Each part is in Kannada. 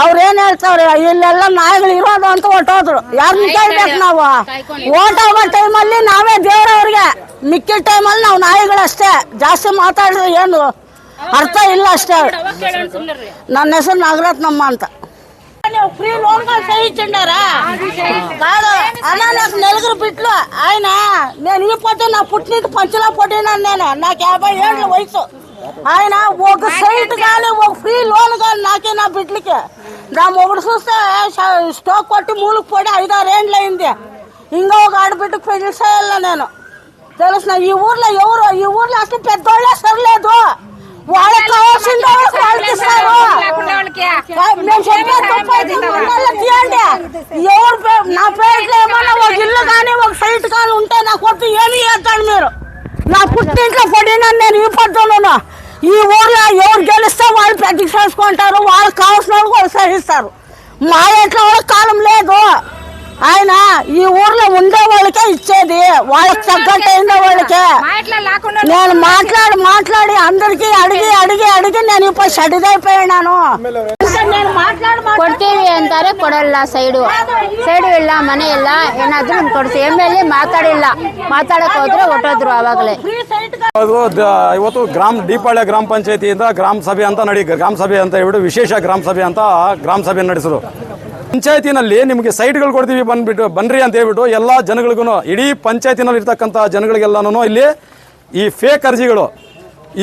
ಅವ್ರೇನ್ ಹೇಳ್ತಾವ್ರೆ ಇಲ್ಲೆಲ್ಲ ನಾಯಿಗಳು ಇರೋದು ಅಂತ ಹೊಟ್ಟೋದ್ರು. ಯಾರನ್ನ ಕೇಳ್ಬೇಕು ನಾವು? ಓಟ್ ಆಗೋ ಟೈಮಲ್ಲಿ ನಾವೇ ದೇವ್ರವ್ರಿಗೆ, ಮಿಕ್ಕಿದ ಟೈಮಲ್ಲಿ ನಾವು ನಾಯಿಗಳಷ್ಟೇ. ಜಾಸ್ತಿ ಮಾತಾಡಿದ್ರೆ ಏನು ಅರ್ಥ ಇಲ್ಲ ಅಷ್ಟೇ. ನನ್ನ ಹೆಸರು నాగరత్నమ్మ ಅಂತ. ఫ్రీ లోన్ చేయించుండారా కాదు అన్నా, నాకు నలుగురు బిడ్డలు. ఆయన నేను ఈ పొద్దు నా పుట్టినకి పంచలో పుట్టినాను నేను. నాకు 50 ఏళ్ళ వయసు. ఆయన ఒక సైట్ కానీ ఒక ఫ్రీ లోన్ కానీ నాకే నా బిడ్డలకి. నా మొగుడు చూస్తే స్టోక్ కొట్టి మూలకు పడి 5-6 ఏళ్ళు అయింది. ఇంకా ఒక ఆడబిడ్డకు పెళ్లి చేయాల నేను. తెలుసు ఈ ఊర్లో ఎవరు, ఈ ఊర్లో అసలు పెద్దోళ్ళే సరిలేదు. వాళ్ళకి కావాల్సింది వాళ్ళకి ఇస్తారు. మేము చెప్పేది తీయండి. ఎవరు నా పేరులో ఏమన్నా ఒక ఇల్లు కానీ ఒక సైట్ కానీ ఉంటే నాకు కొత్త ఏమి చేస్తాడు మీరు? నా పుట్టింట్లో పడినాను నేను. ఈ పొద్దులోను ఈ ఊర్లో ఎవరు గెలిస్తే వాళ్ళు ప్రతిష్ఠించుకుంటారు. వాళ్ళకి కావాల్సిన వాళ్ళు కూడా సహిస్తారు. మా ఇంట్లో కూడా కాలం లేదు. ఆయన ఈ ఊర్లో ఉండే వాళ్ళకే ఇచ్చేది, వాళ్ళకి తగ్గట్టు అయిన వాళ్ళకే. నేను మాట్లాడి అందరికి అడిగి నేను ఇప్పుడు షడిద్ అయిపోయినాను. ಕೊಡ್ತೀವಿ ಅಂತಾರೆ, ಕೊಡಲ್ಲ. ಸೈಡು ಇಲ್ಲ, ಮನೆ ಇಲ್ಲ, ಏನಾದ್ರೂ ಕೊಡ್ತೀವಿ. ಎಮ್ಮೆಲ್ಲಿ ಮಾತಾಡಕ್ ಹೋದ್ರೆ ಹೊಟ್ಟೋದ್ರು ಅವಾಗಲೇ. ಇವತ್ತು ದೀಪಾಳ್ಯ ಗ್ರಾಮ ಪಂಚಾಯತಿಯಿಂದ ಗ್ರಾಮ ಸಭೆ ಅಂತ ಹೇಳ್ಬಿಟ್ಟು ವಿಶೇಷ ಗ್ರಾಮ ಸಭೆ ಅಂತ ಗ್ರಾಮ ಸಭೆ ನಡೆಸಿದ್ರು. ಪಂಚಾಯತಿನಲ್ಲಿ ನಿಮಗೆ ಸೈಟ್ಗಳು ಕೊಡ್ತೀವಿ ಬನ್ರಿ ಅಂತ ಹೇಳ್ಬಿಟ್ಟು ಎಲ್ಲ ಜನಗಳಿಗೂ, ಇಡೀ ಪಂಚಾಯತಿನಲ್ಲಿ ಇರ್ತಕ್ಕಂಥ ಜನಗಳಿಗೆಲ್ಲನೂ ಇಲ್ಲಿ ಈ ಫೇಕ್ ಅರ್ಜಿಗಳು,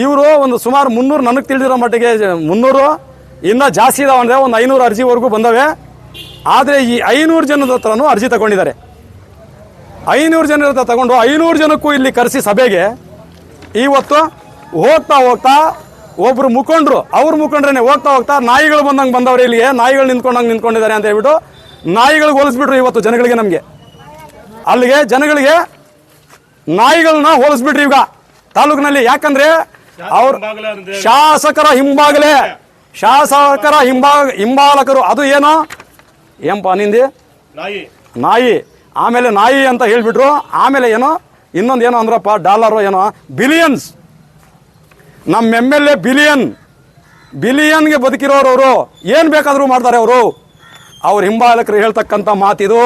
ಇವರು ಒಂದು ಸುಮಾರು 300, ನನಗೆ ತಿಳಿದಿರೋ ಮಟ್ಟಿಗೆ 300 ಇನ್ನೂ ಜಾಸ್ತಿ ಇದಾವೆ ಅಂದರೆ ಒಂದು 500 ಅರ್ಜಿವರೆಗೂ ಬಂದವೆ. ಆದರೆ ಈ 500 ಜನದ ಹತ್ರನೂ ಅರ್ಜಿ ತಗೊಂಡಿದ್ದಾರೆ. 500 ಜನರ ಹತ್ರ ತಗೊಂಡು 500 ಜನಕ್ಕೂ ಇಲ್ಲಿ ಕರೆಸಿ ಸಭೆಗೆ ಇವತ್ತು ಹೋಗ್ತಾ ಒಬ್ರು ಮುಖಂಡ್ರು, ಅವ್ರ ಮುಖಂಡ್ರೇನೆ ಹೋಗ್ತಾ ನಾಯಿಗಳು ಬಂದವ್ರೆ ಇಲ್ಲಿಗೆ. ನಾಯಿಗಳು ನಿಂತ್ಕೊಂಡಿದ್ದಾರೆ ಅಂತ ಹೇಳ್ಬಿಟ್ಟು ನಾಯಿಗಳಿಗೆ ಹೋಲಿಸ್ಬಿಟ್ರು ಇವತ್ತು ಜನಗಳಿಗೆ. ನಮಗೆ ಅಲ್ಲಿಗೆ ಜನಗಳಿಗೆ ನಾಯಿಗಳನ್ನ ಹೋಲಿಸ್ಬಿಟ್ರಿ ಈಗ ತಾಲೂಕಿನಲ್ಲಿ. ಯಾಕಂದ್ರೆ ಅವ್ರ ಶಾಸಕರ ಹಿಂಬಾಲಕರು. ಅದು ಏನೋ ನಿಂದಿ ನಾಯಿ, ಆಮೇಲೆ ನಾಯಿ ಅಂತ ಹೇಳ್ಬಿಟ್ರು. ಆಮೇಲೆ ಏನೋ ಇನ್ನೊಂದೇನೋ ಅಂದ್ರಪ್ಪ, ಡಾಲರು ಏನೋ ಬಿಲಿಯನ್ಸ್. ನಮ್ಮ MLA ಬಿಲಿಯನ್ಗೆ ಬದುಕಿರೋರು ಅವರು. ಏನು ಬೇಕಾದರೂ ಮಾಡ್ತಾರೆ ಅವರು. ಅವ್ರ ಹಿಂಬಾಲಕರು ಹೇಳ್ತಕ್ಕಂಥ ಮಾತಿದು.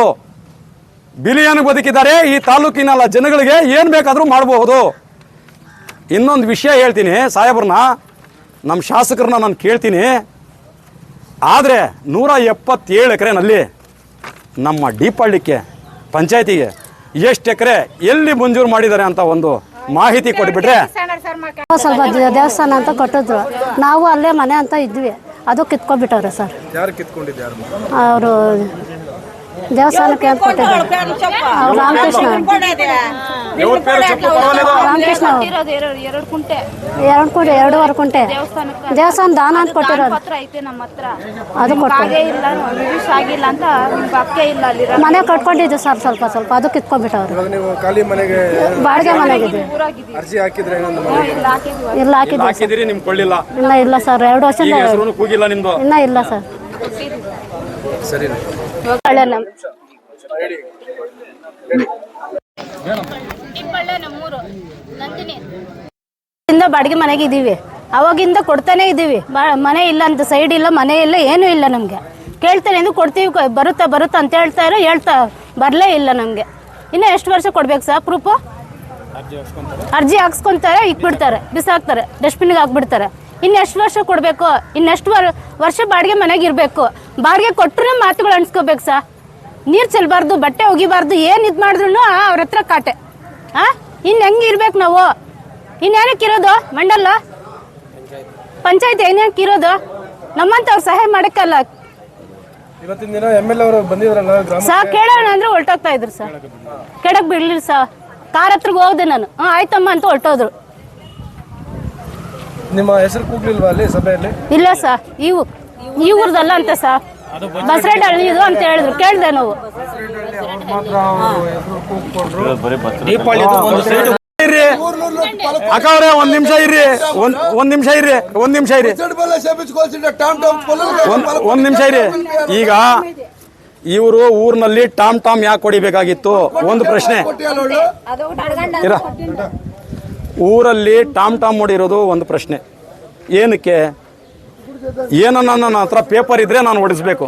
ಬಿಲಿಯನ್ಗೆ ಬದುಕಿದ್ದಾರೆ. ಈ ತಾಲೂಕಿನ ಜನಗಳಿಗೆ ಏನು ಬೇಕಾದರೂ ಮಾಡಬಹುದು. ಇನ್ನೊಂದು ವಿಷಯ ಹೇಳ್ತೀನಿ ಸಾಹೇಬ್ರನ್ನ, ನಮ್ಮ ಶಾಸಕರನ್ನ ನಾನು ಕೇಳ್ತೀನಿ. ಆದರೆ 177 ಎಕರೆನಲ್ಲಿ ನಮ್ಮ ದೀಪಾಳ್ಯಕ್ಕೆ ಪಂಚಾಯತಿಗೆ ಎಷ್ಟು ಎಕರೆ ಎಲ್ಲಿ ಮಂಜೂರು ಮಾಡಿದ್ದಾರೆ ಅಂತ ಒಂದು ಮಾಹಿತಿ ಕೊಟ್ಬಿಟ್ರೆ. ಸ್ವಲ್ಪ ದೇವಸ್ಥಾನ ಅಂತ ಕೊಟ್ಟಿದ್ರು, ನಾವು ಅಲ್ಲೇ ಮನೆ ಅಂತ ಇದ್ವಿ, ಅದು ಕಿತ್ಕೊಂಡ್ಬಿಟ್ಟವ್ರೆ ಸರ್. ಯಾರು ಕಿತ್ಕೊಂಡಿದ್ದಾರೆ? ಅವರು ದೇವಸ್ಥಾನಕ್ಕೆ ಅಂತ ಕೊಟ್ಟಿದ್ರು. ಅವ್ರು ರಾಮಕೃಷ್ಣ ಎರಡೂವರೆ ಕುಂಟೆ ದೇವಸ್ಥಾನ ದಾನ ಅಂತ ಕೊಟ್ಟಿರೋದು. ಅದು ಮನೆ ಕಟ್ಕೊಂಡಿದ್ದು ಸರ್, ಸ್ವಲ್ಪ ಅದು ಕಿತ್ಕೊಂಡ್ಬಿಟ್ಟವ್ರು. ಬಾಡಿಗೆ ಮನೆಗಿದ್ವಿ. ಇಲ್ಲ ಹಾಕಿದ್ವಿ. ಇಲ್ಲ ಸರ್, 2 ವರ್ಷ ಇನ್ನ ಇಲ್ಲ ಸರ್. ಬಾಡಿಗೆ ಮನೆಗೆ ಇದೀವಿ, ಅವಾಗಿಂದ ಕೊಡ್ತಾನೆ ಇದೀವಿ. ಮನೆ ಇಲ್ಲ ಅಂತ, ಸೈಡ್ ಇಲ್ಲ, ಮನೆ ಇಲ್ಲ, ಏನೂ ಇಲ್ಲ ನಮ್ಗೆ. ಕೇಳ್ತಾರೆ ಎಂದು ಕೊಡ್ತೀವಿ, ಬರುತ್ತಾ ಅಂತ ಹೇಳ್ತಾ ಬರಲೇ ಇಲ್ಲ ನಮ್ಗೆ. ಇನ್ನು ಎಷ್ಟು ವರ್ಷ ಕೊಡ್ಬೇಕು ಸರ್? ಪ್ರೂಫು ಅರ್ಜಿ ಹಾಕ್ಸ್ಕೊಂತಾರೆ, ಇಕ್ಬಿಡ್ತಾರೆ, ಬಿಸಾಕ್ತಾರೆ, ಡಸ್ಟ್ಬಿನ್ಗೆ ಹಾಕ್ಬಿಡ್ತಾರೆ. ಇನ್ನು ಎಷ್ಟು ವರ್ಷ ಕೊಡಬೇಕು? ಇನ್ನೆಷ್ಟು ವರ್ಷ ಬಾಡಿಗೆ ಮನೆಗೆ ಇರಬೇಕು? ಬಾಡಿಗೆ ಕೊಟ್ಟರೆ ಮಾತುಗಳು ಅನ್ಸ್ಕೋಬೇಕು ಸರ್. ನೀರು ಚೆಲ್ಲಬಾರ್ದು, ಬಟ್ಟೆ ಒಗಿಬಾರ್ದು, ಏನು ಇದು ಮಾಡಿದ್ರು ಅವ್ರ ಹತ್ರ ಕಾಟೆ. ಇನ್ನು ಹೆಂಗೆ ಇರ್ಬೇಕು ನಾವು? ಇನ್ನೇನಕ್ಕೆ ಇರೋದು? ಮಂಡಲ ಪಂಚಾಯತ್ ಏನಕ್ಕೆ ಇರೋದು? ನಮ್ಮಂತವ್ರು ಸಹಾಯ ಮಾಡಕ್ಕಲ್ಲ ಸರ್. ಕೇಳೋಣ ಅಂದ್ರೆ ಹೊರಟೋಗ್ತಾ ಇದ್ರು ಸರ್. ಕೆಡಕ್ ಬಿಡ್ಲಿಲ್ಲ ಸರ್. ಕಾರ್ ಹತ್ರಗೆ ಹೋದೆ ನಾನು, ಆಯ್ತಮ್ಮ ಅಂತ ಹೊರಟೋದ್ರು. ನಿಮ್ಮ ಹೆಸರು ಕೂಗ್ಲಿಲ್ವಾ ಅಲ್ಲಿ ಸಭೆಯಲ್ಲಿ? ಇಲ್ಲ ಸರ್, ಈ ಊರ್ದಲ್ಲ ಅಂತ ಸರ್, ಬಸರಹಳ್ಳಿ ಇದು ಅಂತ ಹೇಳಿದ್ರು. ಕೇಳ್ದೆ ನಾವು. ಅಕ್ಕವ್ರೆ ಒಂದ್ ನಿಮಿಷ ಇರ್ರಿ. ಈಗ ಇವರು ಊರಿನಲ್ಲಿ ಟಾಮ್ ಯಾಕೆ ಹೊಡಿಬೇಕಾಗಿತ್ತು? ಒಂದು ಪ್ರಶ್ನೆ. ಊರಲ್ಲಿ ಟಾಮ್ ಹೊಡಿರೋದು ಒಂದು ಪ್ರಶ್ನೆ. ಏನಕ್ಕೆ? ಏನನ್ನ ನನ್ನ ಹತ್ರ ಪೇಪರ್ ಇದ್ರೆ ನಾನು ಓಡಿಸ್ಬೇಕು.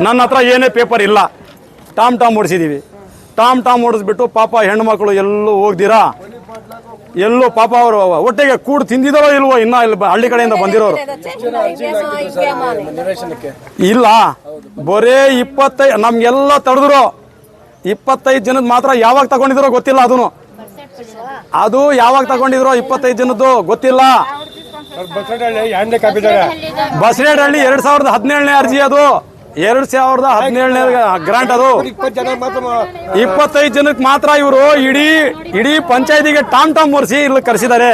ನನ್ನ ಹತ್ರ ಏನೇ ಪೇಪರ್ ಇಲ್ಲ, ಟಾಮ್ ಓಡಿಸಿದ್ದೀವಿ. ಟಾಮ್ ಓಡಿಸ್ಬಿಟ್ಟು ಪಾಪ ಹೆಣ್ಮಕ್ಳು ಎಲ್ಲೂ ಹೋಗ್ದಿರಾ, ಎಲ್ಲೋ ಪಾಪ ಅವರು ಒಟ್ಟಿಗೆ ಕೂಡು ತಿಂದಿದಾರೋ ಇಲ್ವೋ, ಇನ್ನ ಇಲ್ಲಿ ಹಳ್ಳಿ ಕಡೆಯಿಂದ ಬಂದಿರೋರು ಇಲ್ಲ. ಬರೇ 25 ನಮ್ಗೆಲ್ಲ ತಡೆದ್ರು. 25 ಜನದ ಮಾತ್ರ ಯಾವಾಗ ತಗೊಂಡಿದ್ರೋ ಗೊತ್ತಿಲ್ಲ. ಅದು ಯಾವಾಗ ತಗೊಂಡಿದ್ರೋ 25 ಜನದ್ದು ಗೊತ್ತಿಲ್ಲ. ಬಸರೇಹಳ್ಳಿ 2017ನೇ ಅರ್ಜಿ, ಅದು 2017ನೇ ಗ್ರಾಂಟ್. ಅದು 25 ಜನಕ್ಕೆ ಮಾತ್ರ ಇವರು ಇಡೀ ಪಂಚಾಯತಿಗೆ ಟಾಮ್ ಓಡಿಸಿ ಇಲ್ಲಿ ಕರೆಸಿದ್ದಾರೆ.